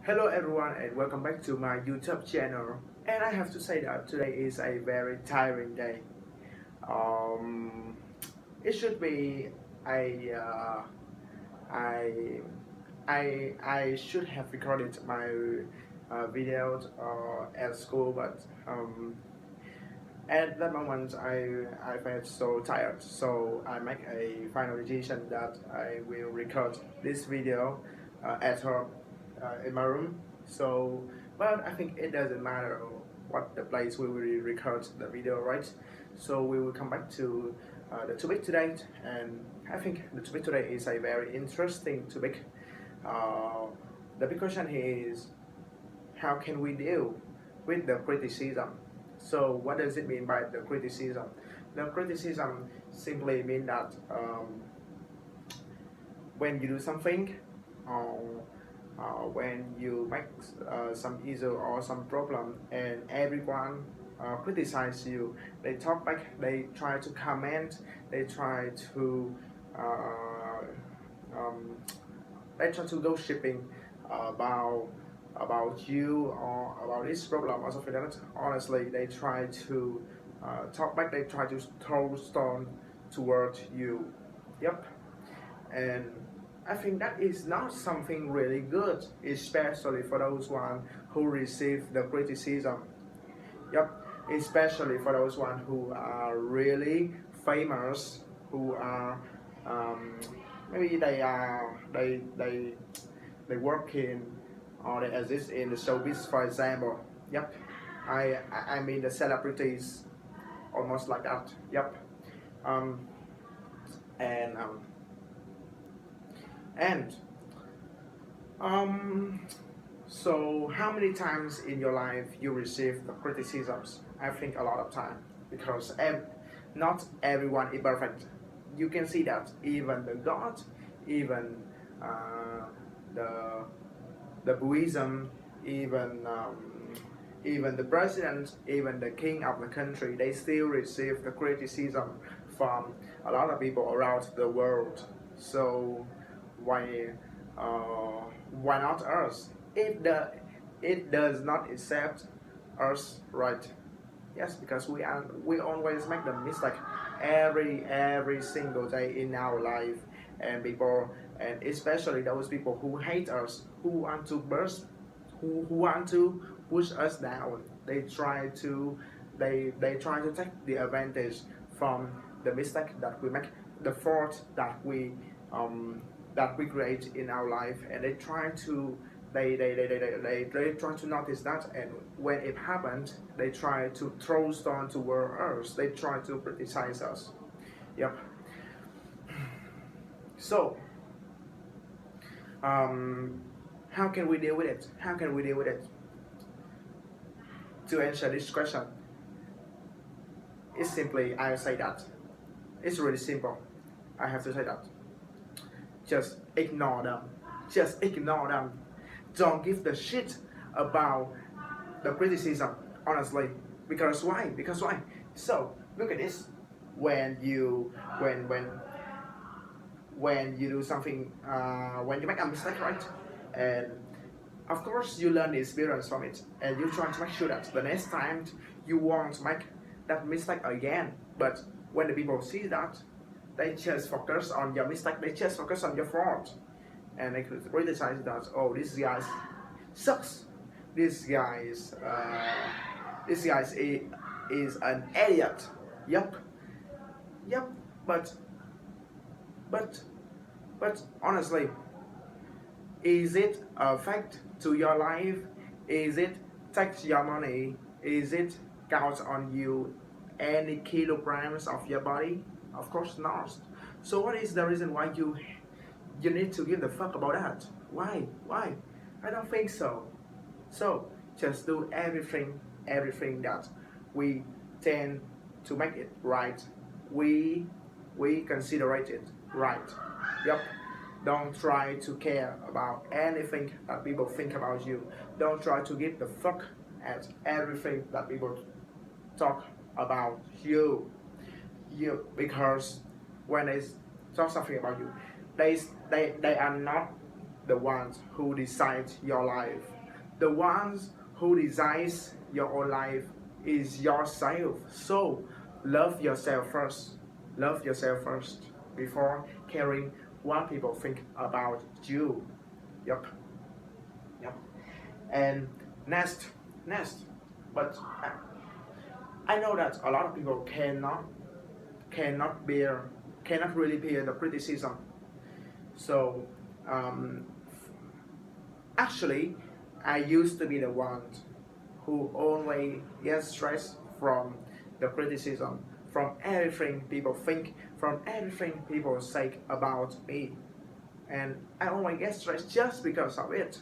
Hello everyone and welcome back to my YouTube channel. And I have to say that today is a very tiring day. Um, it should be a I I should have recorded my videos at school, but at that moment I felt so tired. So I make a final decision that I will record this video at home in my room. So, but I think it doesn't matter what the place we will record the video, right? So we will come back to the topic today, and I think the topic today is a very interesting topic. Uh, the big question is, how can we deal with the criticism? So what does it mean by the criticism? The criticism simply means that when you do something, or when you make some issue or some problem and everyone criticize you, they talk back, they try to comment, they try to uh, um, they try to go shipping about you or about this problem or something like that. Honestly, they try to talk back, they try to throw stone toward you. Yep. And I think that is not something really good, especially for those one who receive the criticism. Yep, especially for those one who are really famous, who are um, maybe they work in or they exist in the showbiz, for example. Yep, I mean the celebrities, almost like that. Yep, um, and um, and um, so how many times in your life you receive the criticisms? I think a lot of time because not everyone is perfect. You can see that even the God, even the Buddhism, even the president, even the king of the country, they still receive the criticism from a lot of people around the world. So why why not us? It does not accept us, right? Yes, because we always make the mistake every single day in our life, and people, and especially those people who hate us, who want to burst, who want to push us down. They try to take the advantage from the mistake that we make, the fault that we create in our life, and they try to notice that, and when it happens they try to throw stone toward us, they try to criticize us. Yep. So um, how can we deal with it? How can we deal with it? To answer this question, it's simply, I say that it's really simple. I have to say that just ignore them. Just ignore them. Don't give the shit about the criticism, honestly. Because why? Because why? So look at this. When you when you do something, when you make a mistake, right? And of course you learn the experience from it, and you try to make sure that the next time you won't make that mistake again. But when the people see that, they just focus on your mistake, they just focus on your fault, and they criticize that, oh, this guy sucks, this guy is an idiot. Yep. Yep. but but but honestly, is it affect to your life? Is it tax your money? Is it count on you any kilograms of your body? Of course not. So what is the reason why you need to give the fuck about that? Why? Why? I don't think so. So just do everything that we tend to make it right. We consider it right. Yep. Don't try to care about anything that people think about you. Don't try to give the fuck at everything that people talk about you. Because when they talk something about you, they are not the ones who decide your life. The ones who decides your own life is yourself. So love yourself first. Love yourself first before caring what people think about you. Yep. Yep. And next, but I know that a lot of people cannot bear cannot really bear the criticism. So um, actually, I used to be the one who only gets stressed from the criticism, from everything people think, from everything people say about me, and I only get stressed just because of it.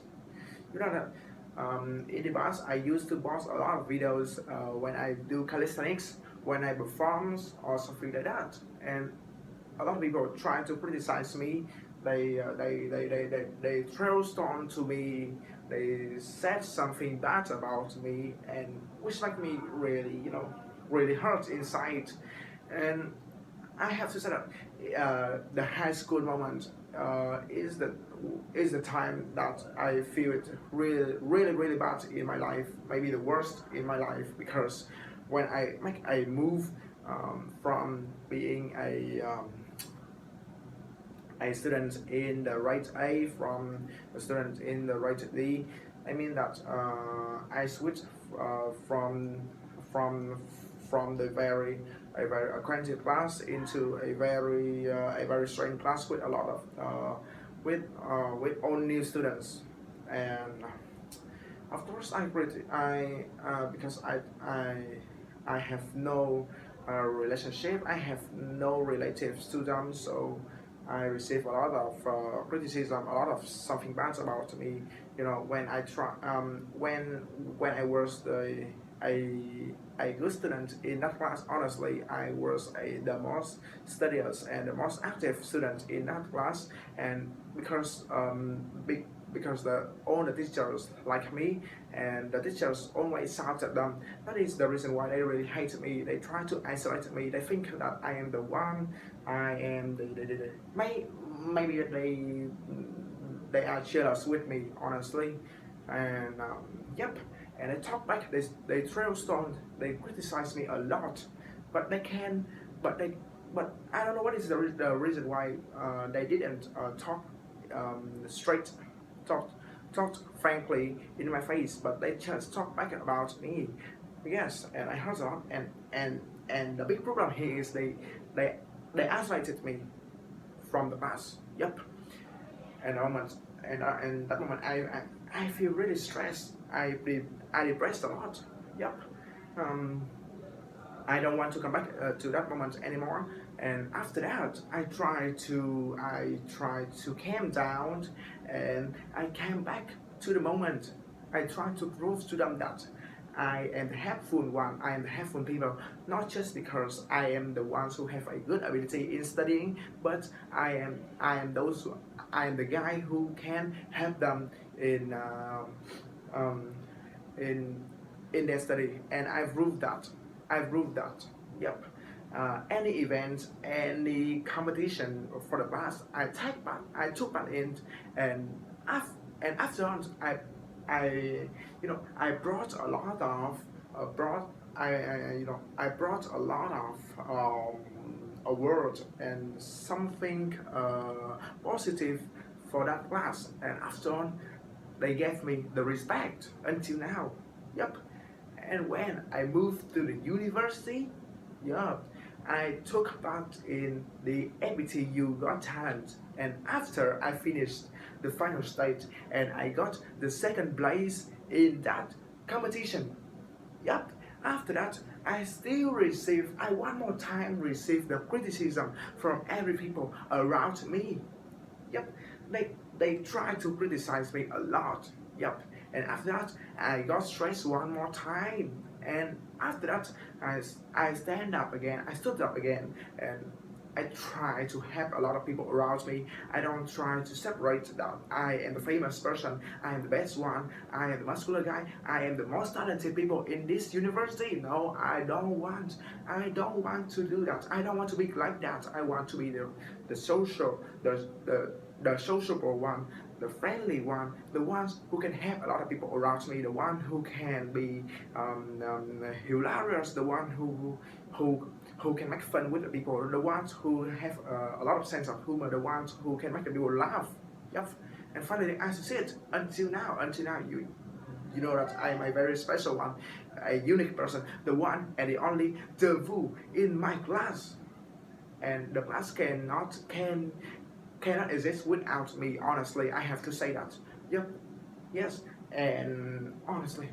You know that in the past I used to post a lot of videos when I do calisthenics, when I perform or something like that, and a lot of people try to criticize me. They throw stone to me. They said something bad about me, and which make me really, really hurt inside. And I have to say that the high school moment is the time that I feel it really bad in my life, maybe the worst in my life, because when I make a move from being a student in the right A from a student in the right D. I mean that I switched from from the very acquainted class into a very strange class with a lot of with all new students. And of course I pretty I because I have no relationship. I have no relatives to them, so I receive a lot of criticism, a lot of something bad about me. When I try, when I was a good student in that class. Honestly, I was the most studious and the most active student in that class, and because all the teachers like me, and the teachers always shout at them. That is the reason why they really hate me. They try to isolate me. They think that I am the one. I am maybe they are jealous with me, honestly. And yep. And they talk back. They throw stones. They criticize me a lot, but they can. But they. But I don't know what is the reason why they didn't talk straight, talk talked frankly in my face, but they just talk back about me. Yes, and I heard a lot. And the big problem here is they they isolated me from the past. Yep. And moment and that moment I feel really stressed. I depressed a lot. Yep. Um, I don't want to come back to that moment anymore. And after that, I try to calm down, and I came back to the moment. I try to prove to them that I am the helpful one. I am the helpful people, not just because I am the ones who have a good ability in studying, but I am I am the guy who can help them in um, in in their study, and I've proved that. I've proved that. Yep. Any event, any competition for the class, I took part in, and after I, I brought a lot of, brought, I brought a lot of award and something positive for that class, and after on, they gave me the respect until now. Yep. And when I moved to the university, yeah, I took part in the ABTU Got Talent, and after I finished the final stage, and I got the second place in that competition. Yep. After that, I one more time received the criticism from every people around me. Yep, they try to criticize me a lot. Yep, and after that I got stressed one more time, and after that I stand up again. I stood up again, and I try to help a lot of people around me. I don't try to separate that I am the famous person, I am the best one, I am the muscular guy, I am the most talented people in this university. No, I don't want to do that. I don't want to be like that. I want to be the social, the sociable one, the friendly one, the ones who can help a lot of people around me, the one who can be hilarious, the one who who can make fun with the people, the ones who have a lot of sense of humor, the ones who can make the people laugh. Yep. And finally, I succeed until now, you know that I am a very special one, a unique person, the one and the only devil in my class, and the class cannot exist without me. Honestly, I have to say that. Yep, yes, and honestly,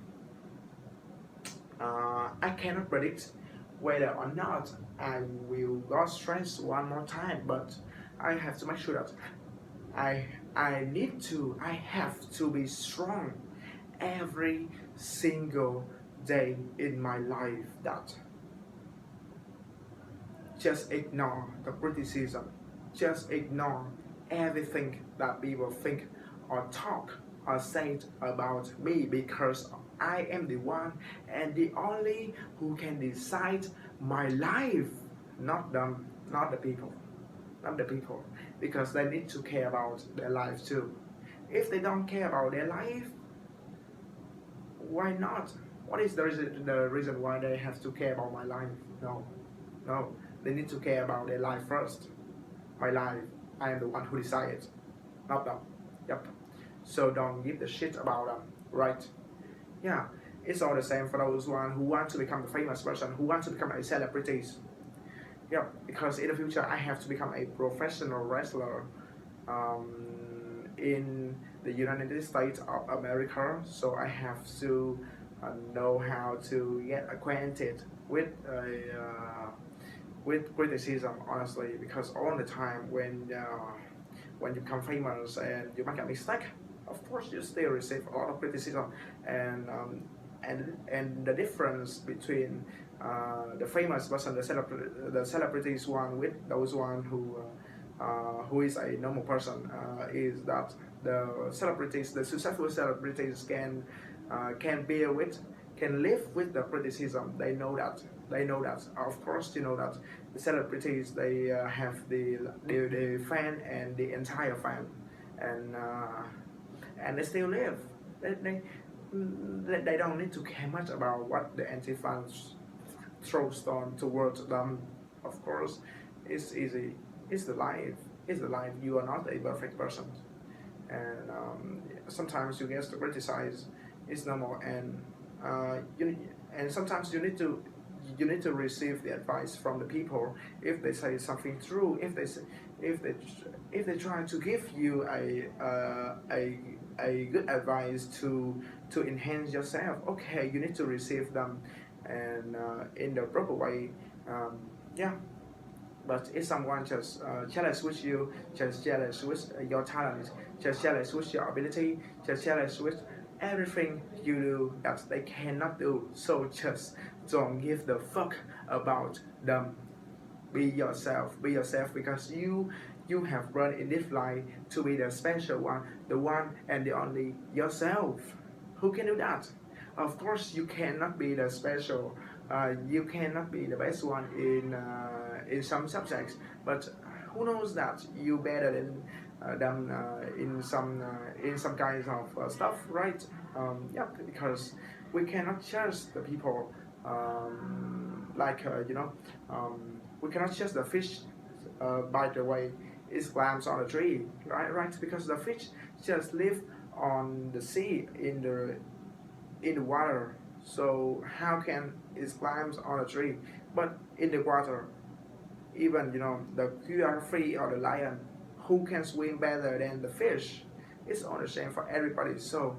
I cannot predict whether or not I will go stress one more time, but I have to make sure that I I have to be strong every single day in my life. That just ignore the criticism, just ignore everything that people think or talk or say about me, because I am the one and the only who can decide my life, not them, not the people, not the people, because they need to care about their life too. If they don't care about their life, why not? What is the reason why they have to care about my life? No, no, they need to care about their life first. My life, I am the one who decides, not them. Yep. So don't give the shit about them, right? Yeah, it's all the same for those one who want to become the famous person, who want to become a celebrity. Yeah, because in the future I have to become a professional wrestler in the United States of America. So I have to know how to get acquainted with criticism, honestly, because all the time when you become famous and you make a mistake, of course you still receive a lot of criticism, and and the difference between the famous person, the celebrities one with those one who is a normal person, is that the celebrities, the successful celebrities can bear with, can live with the criticism. They know that. They know that. Of course, you know that the celebrities, they have the fan and the entire fan, and they still live. They, they they don't need to care much about what the anti-fans throw stone towards them. Of course, it's easy. It's the life. It's the life. You are not a perfect person, and sometimes you get to criticize. It's normal, and and sometimes you need to receive the advice from the people. If they say something true, if they if they try to give you a good advice to enhance yourself, okay, you need to receive them, and in the proper way. Yeah. But if someone just jealous with you, just jealous with your talent, just jealous with your ability, just jealous with everything you do that they cannot do, so just don't give the fuck about them. Be yourself, because you have run in this life to be the special one, the one and the only yourself. Who can do that? Of course, you cannot be the special. You cannot be the best one in some subjects, but who knows that you better than them in some kinds of stuff, right? Yeah, because we cannot judge the people like we cannot judge the fish by the way it climbs on a tree, right? Right, because the fish just live on the sea in the water. So how can it climbs on a tree? But in the water, even the giraffe or the lion, who can swim better than the fish? It's all the same for everybody. So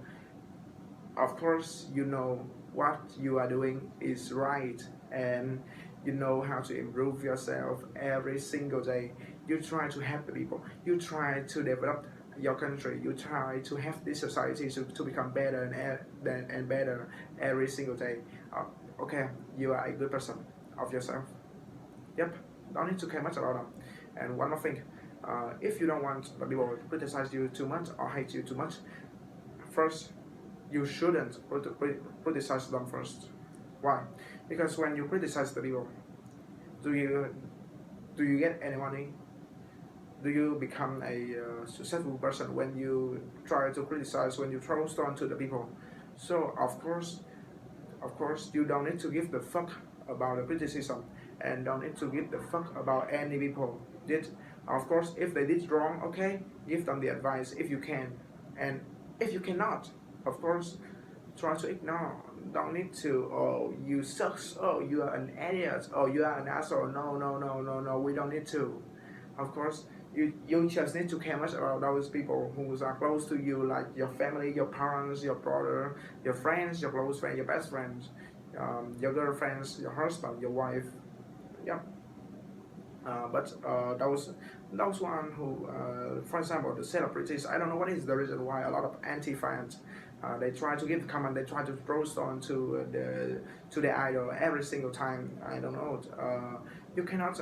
of course you know what you are doing is right, and you know how to improve yourself every single day. You try to help the people, you try to develop your country, you try to have this society to become better and better every single day. Okay, you are a good person of yourself. Yep, don't need to care much about them. And one more thing, if you don't want the people to criticize you too much or hate you too much, first, you shouldn't criticize them first. Why? Because when you criticize the people, do you do you get any money? do you become a successful person when you try to criticize, when you throw stone to the people? So of course, you don't need to give the fuck about the criticism, and don't need to give the fuck about any people did. Of course, if they did wrong, okay, give them the advice if you can, and if you cannot, of course, try to ignore. Don't need to. Oh, you suck. Oh, you are an idiot. Oh, you are an asshole. No, no, no, no, no. We don't need to. Of course, you just need to care much about those people who are close to you, like your family, your parents, your brother, your friends, your close friends, your best friends, your girlfriends, your husband, your wife. Yeah. But those one who, for example, the celebrities, I don't know what is the reason why a lot of anti-fans, they try to give comment, they try to roast on to the idol every single time. I don't know. You cannot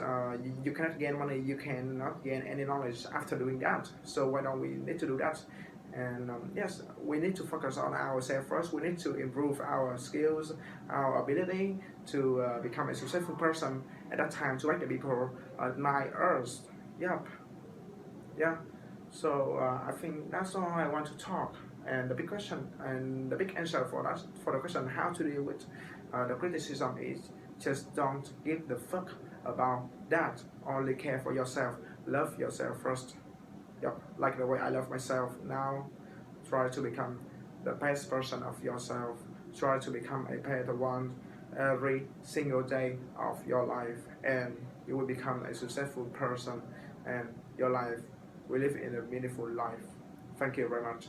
gain money, you cannot gain any knowledge after doing that. So why don't we need to do that? And yes, we need to focus on ourselves first. We need to improve our skills, our ability to become a successful person. At that time, to make the people admire us. Yep, yeah. So I think that's all I want to talk. And the big question and the big answer for that, for the question how to deal with the criticism is just don't give the fuck about that. Only care for yourself. Love yourself first. Yep, like the way I love myself now. Try to become the best person of yourself. Try to become a better one every single day of your life, and you will become a successful person, and your life will live in a meaningful life. Thank you very much.